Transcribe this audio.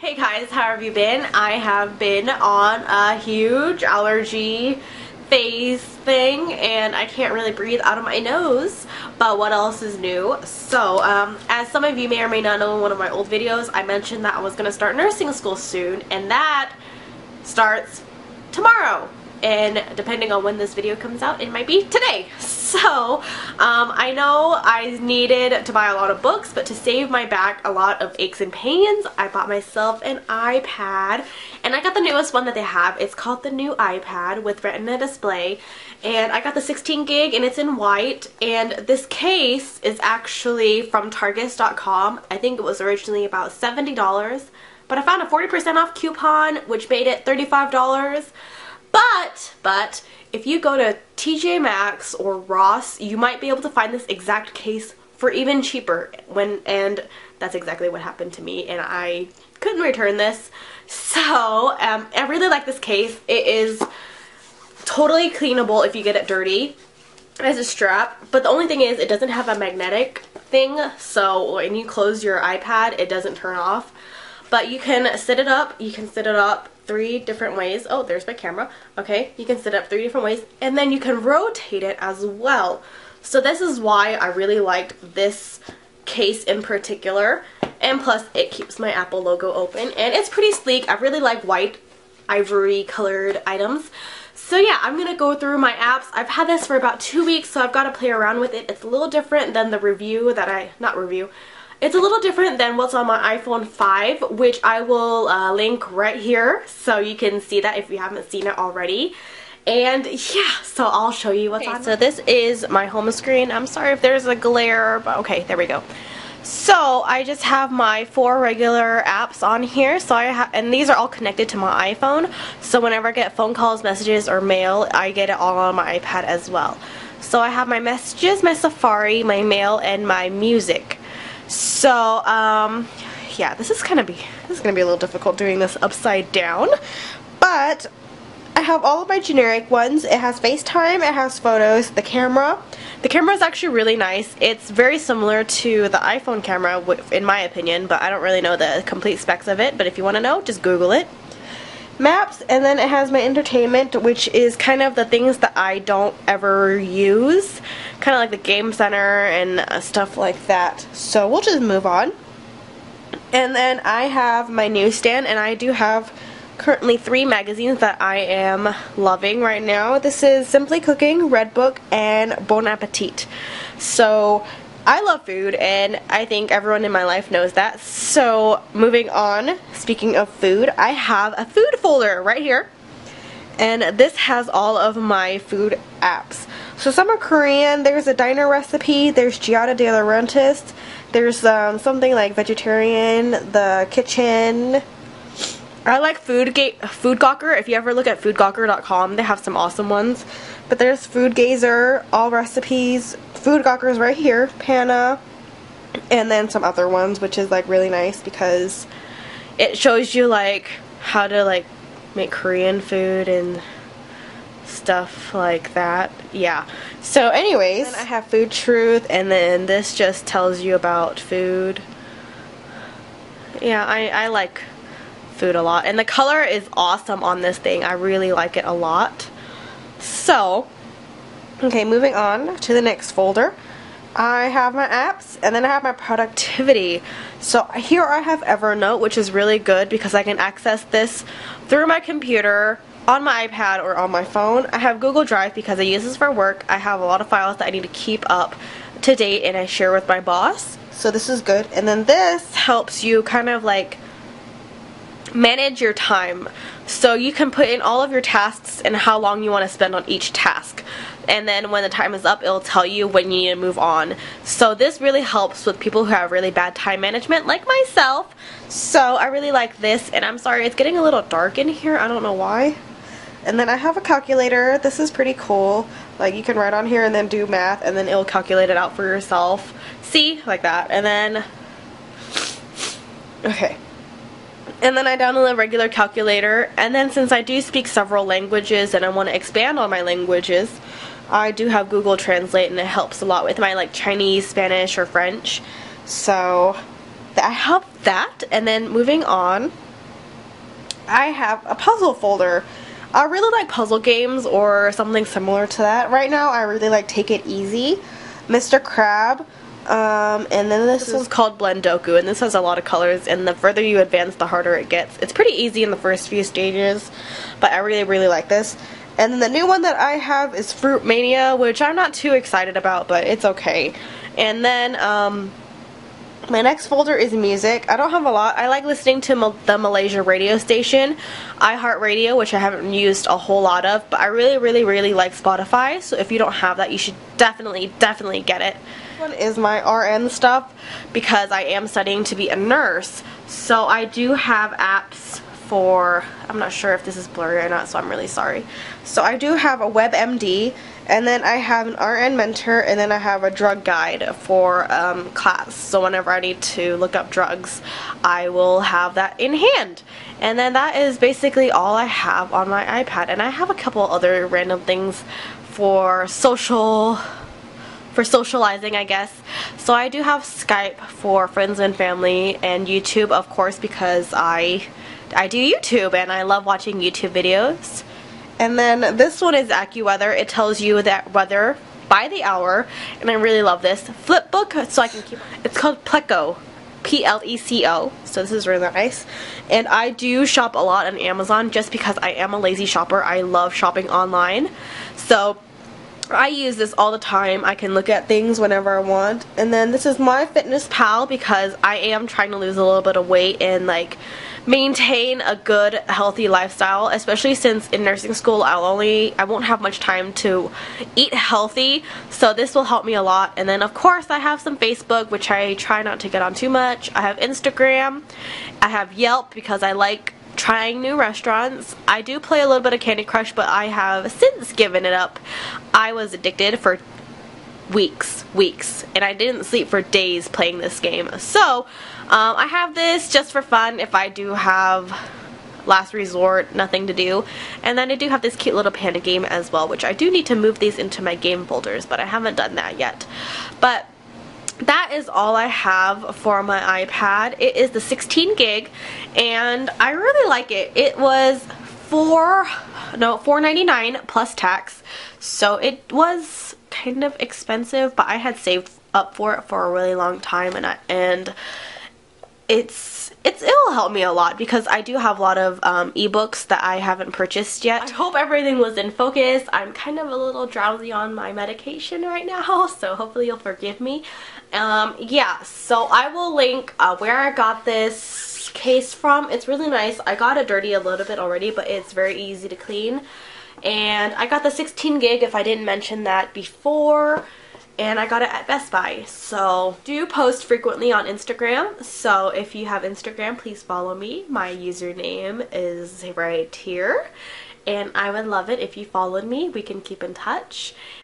Hey guys, how have you been? I have been on a huge allergy phase thing and I can't really breathe out of my nose, but what else is new? So, as some of you may or may not know in one of my old videos, I mentioned that I was going to start nursing school soon, and that starts tomorrow. And depending on when this video comes out, it might be today. So, I know I needed to buy a lot of books, but to save my back a lot of aches and pains, I bought myself an iPad. And I got the newest one that they have. It's called the new iPad with Retina display. And I got the 16 gig and it's in white. And this case is actually from Targus.com. I think it was originally about $70. But I found a 40% off coupon, which made it $35. But if you go to TJ Maxx or Ross, you might be able to find this exact case for even cheaper. And that's exactly what happened to me, and I couldn't return this. So I really like this case. It is totally cleanable if you get it dirty. It has a strap, but the only thing is it doesn't have a magnetic thing, so when you close your iPad, it doesn't turn off. But you can set it up. You can set it up 3 different ways. Oh, there's my camera. Okay, you can set it up 3 different ways, and then you can rotate it as well. So this is why I really liked this case in particular. And plus, it keeps my Apple logo open, and it's pretty sleek. I really like white, ivory colored items. So yeah, I'm gonna go through my apps. I've had this for about 2 weeks, so I've got to play around with it. It's a little different than the review that it's a little different than what's on my iPhone 5, which I will link right here so you can see that if you haven't seen it already. And yeah, so I'll show you what's on. So this is my home screen. I'm sorry if there's a glare, but okay, there we go. So I just have my 4 regular apps on here. So and these are all connected to my iPhone. So whenever I get phone calls, messages, or mail, I get it all on my iPad as well. So I have my messages, my Safari, my mail, and my music. So, yeah, this is gonna be a little difficult doing this upside down, but I have all of my generic ones. It has FaceTime, it has photos, the camera. The camera is actually really nice. It's very similar to the iPhone camera, in my opinion, but I don't really know the complete specs of it, but if you want to know, just Google it. Maps, and then it has my entertainment, which is kind of the things that I don't ever use, kind of like the Game Center and stuff like that. So we'll just move on. And then I have my newsstand, and I do have currently 3 magazines that I am loving right now. This is Simply Cooking, Redbook, and Bon Appetit. So I love food, and I think everyone in my life knows that. So moving on, speaking of food, I have a food folder right here, and this has all of my food apps. So some are Korean. There's a diner recipe, there's Giada de Laurentiis, there's something like vegetarian, the kitchen. I like Food Gawker. If you ever look at foodgawker.com, they have some awesome ones. But there's Food Gazer, all recipes. Food Gawker's right here, Pana, and then some other ones, which is like really nice because it shows you like how to like make Korean food and stuff like that. Yeah. So anyways, then I have Food Truth, and then this just tells you about food. Yeah, I like food a lot, and the color is awesome on this thing. I really like it a lot. So okay, moving on to the next folder, I have my apps, and then I have my productivity. So here I have Evernote, which is really good because I can access this through my computer, on my iPad, or on my phone. I have Google Drive because I use this for work. I have a lot of files that I need to keep up to date, and I share with my boss. So this is good. And then this helps you kind of like manage your time. So you can put in all of your tasks and how long you want to spend on each task. And then when the time is up, it'll tell you when you need to move on. So this really helps with people who have really bad time management, like myself. So I really like this, and I'm sorry, it's getting a little dark in here. I don't know why. And then I have a calculator. This is pretty cool. Like, you can write on here and then do math, and then it'll calculate it out for yourself. See? Like that. And then, okay. And then I download a regular calculator, and then since I do speak several languages and I want to expand on my languages, I do have Google Translate, and it helps a lot with my like Chinese, Spanish, or French. So I have that. And then moving on, I have a puzzle folder. I really like puzzle games or something similar to that. Right now I really like Take It Easy, Mr. Crab, and then this one's called Blendoku, and this has a lot of colors, and the further you advance the harder it gets. It's pretty easy in the first few stages, but I really like this. And then the new one that I have is Fruit Mania, which I'm not too excited about, but it's okay. And then my next folder is music. I don't have a lot. I like listening to the Malaysia radio station, iHeartRadio, which I haven't used a whole lot of, but I really like Spotify, so if you don't have that, you should definitely get it. This one is my RN stuff because I am studying to be a nurse, so I do have apps for, I'm not sure if this is blurry or not, so I'm really sorry. So I do have a WebMD, and then I have an RN Mentor, and then I have a drug guide for class. So whenever I need to look up drugs, I will have that in hand. And then that is basically all I have on my iPad. And I have a couple other random things for socializing, I guess. So I do have Skype for friends and family, and YouTube, of course, because I do YouTube and I love watching YouTube videos. And then this one is AccuWeather. It tells you that weather by the hour, and I really love this. Flipbook, so I can keep, it's called Pleco, P-L-E-C-O, so this is really nice. And I do shop a lot on Amazon just because I am a lazy shopper. I love shopping online, so I use this all the time. I can look at things whenever I want. And then this is MyFitnessPal because I am trying to lose a little bit of weight and like maintain a good healthy lifestyle, especially since in nursing school I won't have much time to eat healthy, so this will help me a lot. And then of course I have some Facebook, which I try not to get on too much. I have Instagram, I have Yelp because I like trying new restaurants. I do play a little bit of Candy Crush, but I have since given it up. I was addicted for weeks, and I didn't sleep for days playing this game. So I have this just for fun if I do have last resort, nothing to do. And then I do have this cute little panda game as well, which I do need to move these into my game folders, but I haven't done that yet. But that is all I have for my iPad. It is the 16 gig, and I really like it. It was $4.99 plus tax, so it was kind of expensive, but I had saved up for it for a really long time, and it'll help me a lot because I do have a lot of ebooks that I haven't purchased yet. I hope everything was in focus. I'm kind of a little drowsy on my medication right now, so hopefully you'll forgive me. Yeah, so I will link where I got this case from. It's really nice. I got it dirty a little bit already, but it's very easy to clean. And I got the 16 gig if I didn't mention that before. And I got it at Best Buy. So do post frequently on Instagram, so if you have Instagram, please follow me. My username is right here, and I would love it if you followed me. We can keep in touch.